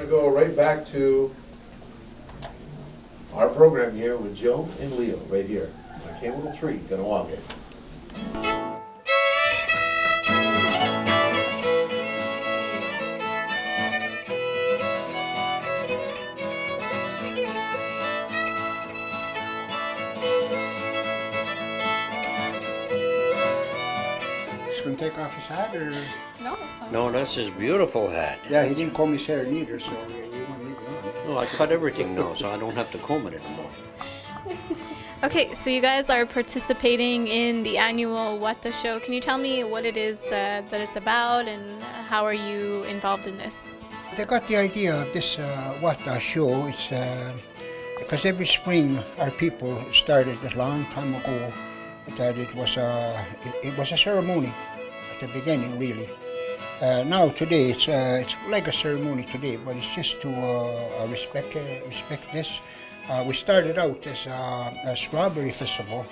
to go right back to our program here with Joe and Leo, right here. I came with a tree, gonna walk it. He's gonna take off his hat, or? No, that's fine. No, that's his beautiful hat. Yeah, he didn't comb his hair neither, so we want to leave it on. No, I cut everything now, so I don't have to comb it anymore. Okay, so you guys are participating in the annual Watha show. Can you tell me what it is that it's about, and how are you involved in this? They got the idea of this Watha show. It's because every spring our people started a long time ago that it was a ceremony at the beginning, really. Now today it's like a ceremony today, but it's just to respect this. We started out as a strawberry festival,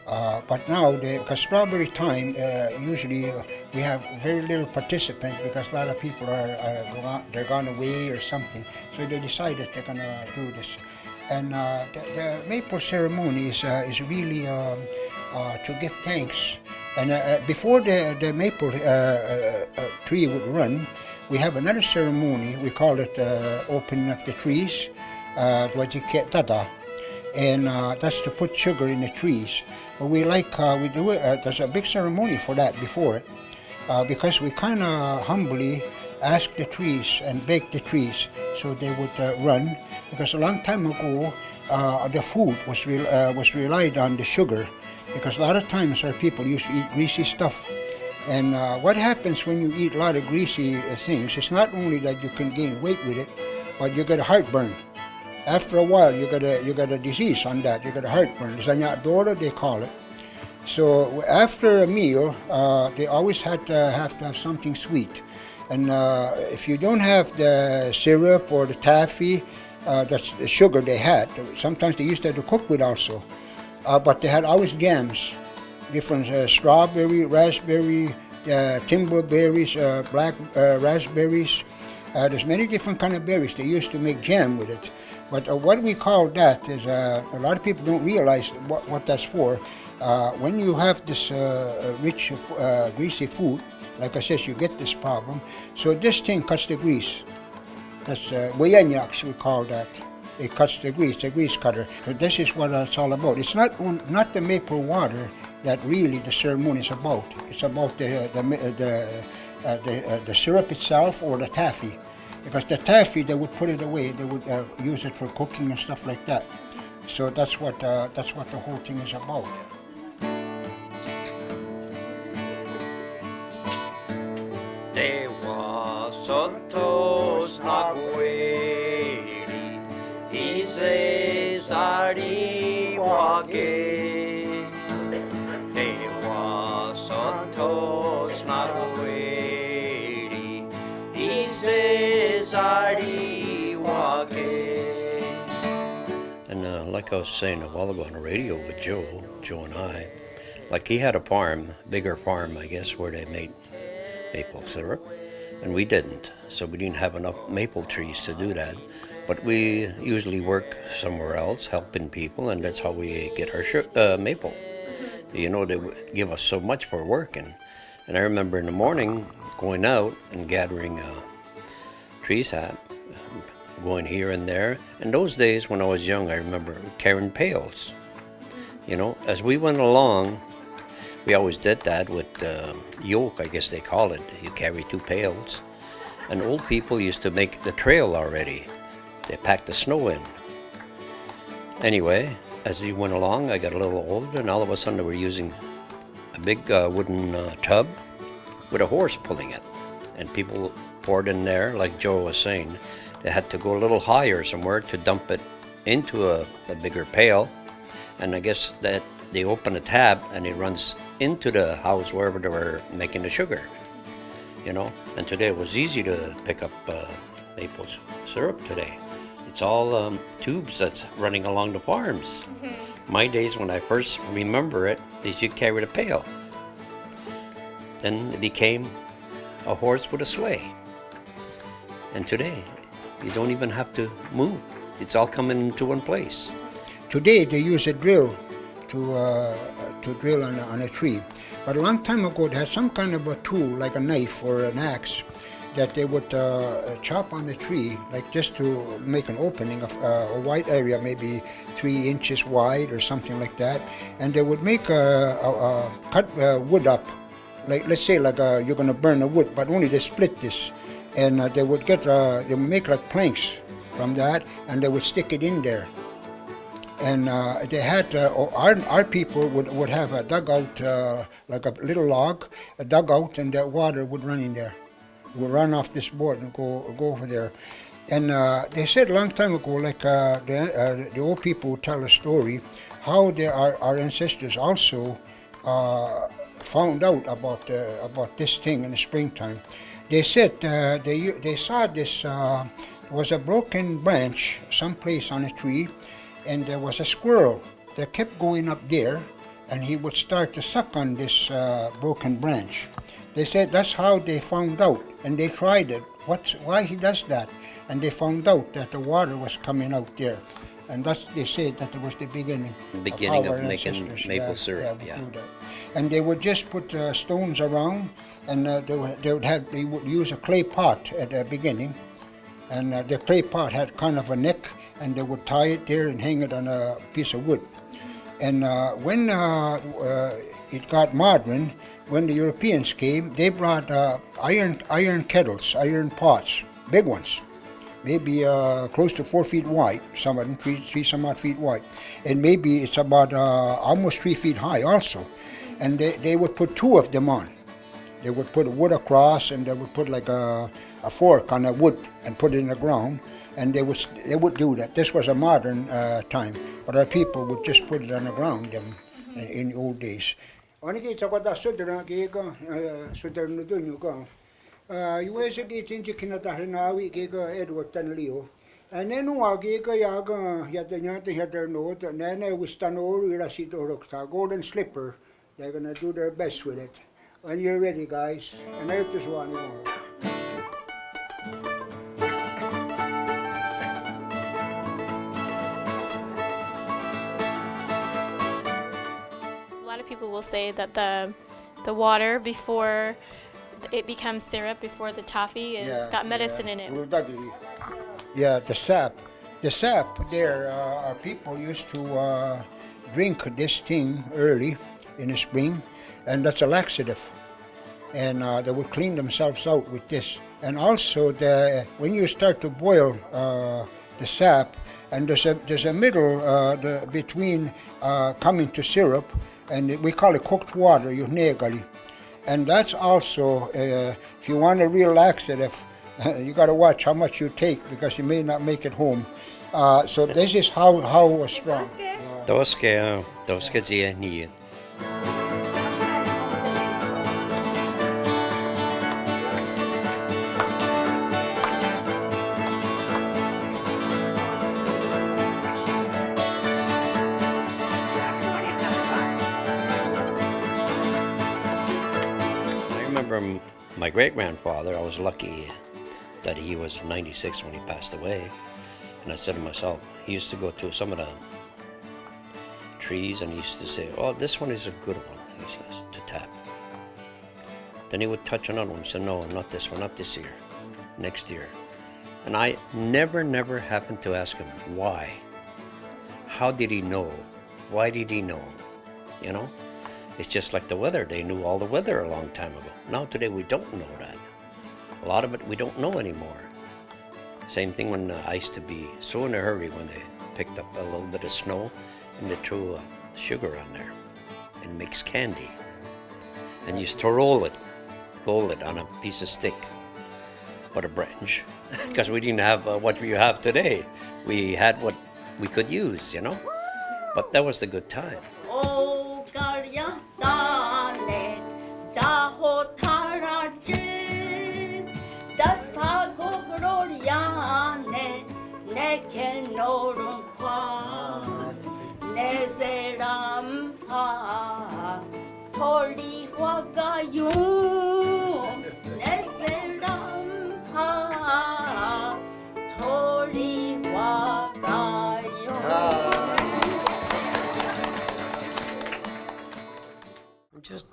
but now because strawberry time usually we have very little participants because a lot of people they're gone away or something, so they decided they're gonna do this. And the maple ceremony is really to give thanks. And before the maple tree would run, we have another ceremony. We call it opening of the trees, and that's to put sugar in the trees. But we do it. There's a big ceremony for that before it, because we kind of humbly ask the trees and beg the trees so they would run. Because a long time ago, the food was relied on the sugar. Because a lot of times our people used to eat greasy stuff. And what happens when you eat a lot of greasy things, it's not only that you can gain weight with it, but you get a heartburn. After a while, you get a disease on that. You get a heartburn. Zanyadora, they call it. So after a meal, they always have to have something sweet. And if you don't have the syrup or the taffy, that's the sugar they had. Sometimes they used to cook with also. But they had always jams, different strawberry, raspberry, timbleberries, black raspberries. There's many different kind of berries. They used to make jam with it. But what we call that is, a lot of people don't realize what that's for. When you have this rich, greasy food, like I said, you get this problem. So this thing cuts the grease. That's boyanyaks, we call that. It cuts the grease cutter. So this is what it's all about. It's not the maple water that really the ceremony is about. It's about the syrup itself or the taffy. Because the taffy, they would put it away. They would use it for cooking and stuff like that. So that's what the whole thing is about. And like I was saying a while ago on the radio with Joe and I, like he had a farm, bigger farm, I guess, where they made maple syrup, and we didn't. So we didn't have enough maple trees to do that. But we usually work somewhere else, helping people, and that's how we get our maple. You know, they give us so much for working. And I remember in the morning going out and gathering tree sap, going here and there. And those days when I was young, I remember carrying pails. You know, as we went along, we always did that with yoke, I guess they call it. You carry 2 pails. And old people used to make the trail already. They packed the snow in. Anyway, as we went along, I got a little older, and all of a sudden they were using a big wooden tub with a horse pulling it. And people poured in there, like Joe was saying. They had to go a little higher somewhere to dump it into a bigger pail. And I guess that they open a tab and it runs into the house wherever they were making the sugar. You know, and today it was easy to pick up maple syrup today. It's all tubes that's running along the farms. Mm-hmm. My days when I first remember it, is you carried a pail. Then it became a horse with a sleigh. And today, You don't even have to move. It's all coming into one place. Today they use a drill to drill on a tree. But a long time ago they had some kind of a tool, like a knife or an axe, that they would chop on the tree, like just to make an opening of a wide area, maybe 3 inches wide or something like that. And they would make cut wood up, like let's say like you're going to burn the wood, but only they split this, and they would they would make like planks from that, and they would stick it in there. And they had, our people would have a dugout, like a little log, a dugout, and that water would run in there. It would run off this board and go over there. And they said a long time ago, like the old people would tell a story, how our ancestors also found out about this thing in the springtime. They said they saw this, was a broken branch someplace on a tree, and there was a squirrel that kept going up there, and he would start to suck on this broken branch. They said that's how they found out, and they tried it. Why he does that? And they found out that the water was coming out there, and they said that it was the beginning of making maple syrup. Yeah. Do that. And they would just put stones around, and they would use a clay pot at the beginning, and the clay pot had kind of a neck, and they would tie it there and hang it on a piece of wood. And when it got modern, when the Europeans came, they brought iron kettles, iron pots, big ones, maybe close to 4 feet wide, some of them three some odd feet wide, and maybe it's about almost 3 feet high also. And they would put 2 of them on. They would put a wood across, and they would put like a fork on the wood and put it in the ground. And they would do that. This was a modern time, but our people would just put it on the ground in the old days. Golden slipper. They're gonna do their best with it. When you're ready, guys, and I hope this one more. A lot of people will say that the water before it becomes syrup, before the toffee is got medicine in it. Yeah, the sap. The sap there, our people used to drink this thing early in the spring, and that's a laxative. And they would clean themselves out with this. And also, when you start to boil the sap, and there's a middle between coming to syrup, and we call it cooked water, yuhnegali. And that's also, if you want a real laxative, you got to watch how much you take, because you may not make it home. So this is how strong. My great-grandfather, I was lucky that he was 96 when he passed away. And I said to myself, he used to go to some of the trees and he used to say, oh, this one is a good one, he says, to tap. Then he would touch another one and say, no, not this one, not this year, next year. And I never happened to ask him why. How did he know? Why did he know? You know? It's just like the weather. They knew all the weather a long time ago. Now today we don't know that. A lot of it we don't know anymore. Same thing when I used to be so in a hurry when they picked up a little bit of snow and they threw sugar on there and mix candy. And you used to roll it on a piece of stick, but a branch, because we didn't have what we have today. We had what we could use, you know. But that was the good time.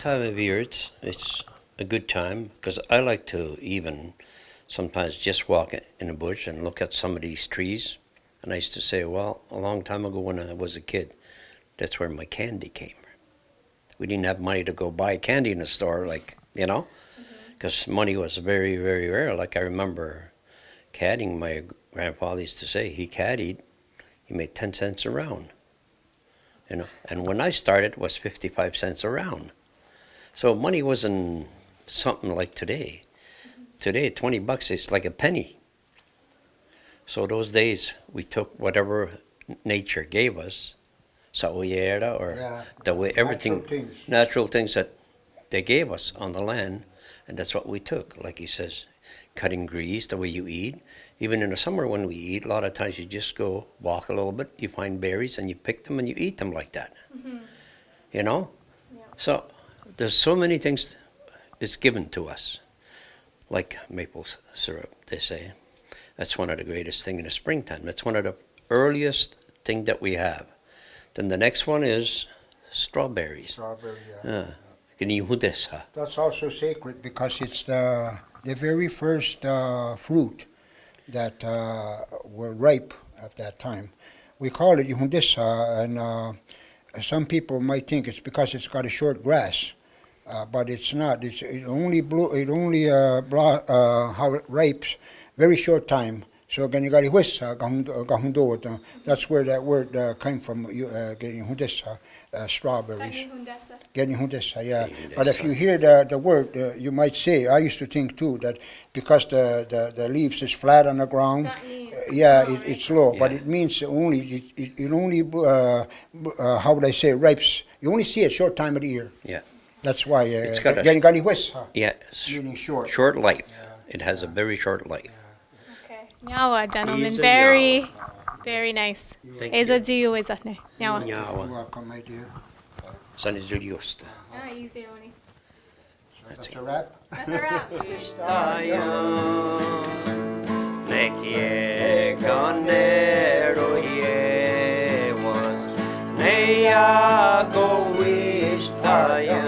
time of year, it's a good time because I like to even sometimes just walk in the bush and look at some of these trees. And I used to say, well, a long time ago when I was a kid, that's where my candy came. We didn't have money to go buy candy in the store, like, you know, because money was very, very rare. Like I remember caddying, my grandfather used to say, he caddied, he made 10 cents a round. You know, and when I started, it was 55 cents a round. So money wasn't something like today. Today, 20 bucks is like a penny. So those days, we took whatever nature gave us, saoyera, or Yeah, the way everything, things. natural things that they gave us on the land, and that's what we took. Like he says, cutting grease, the way you eat. Even in the summer when we eat, a lot of times you just go walk a little bit, you find berries and you pick them and you eat them like that. You know? Yeah. So there's so many things is given to us, like maple syrup, they say. That's one of the greatest things in the springtime. That's one of the earliest thing that we have. Then the next one is strawberries. Strawberry, yeah. Kinihudesa. That's also sacred because it's the very first fruit that were ripe at that time. We call it yihundisa, and some people might think it's because it's got a short grass, but it's not. It only how it ripes very short time. So ganigarihuesa gahundot. That's where that word came from. Getting hundesa, strawberries. Getting hundesa, yeah. But if you hear the word, you might say. I used to think too that because the leaves is flat on the ground. That means It's low, but Yeah. it means only it only how would I say ripes. You only see it short time of the year. Yeah. That's why It's got a- ganigarihuesa, Yeah. meaning short. Short life. It has a very short life. Okay. Nyawa, gentlemen. He's a Very, very nice. Thank Ezo you. ziyu wezatne. Nyawa. You're Nyawa. welcome, my dear. Sanizuliosta. Ah, easy, Oni. That's a wrap. That's a wrap. Nekie ganero yewas Neia goistaya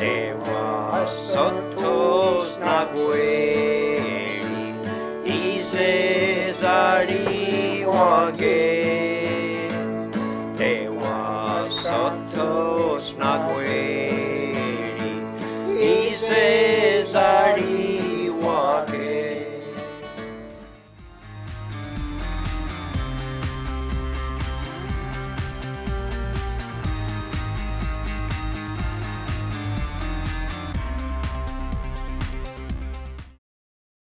Dewa sotos nagueri Izezari wage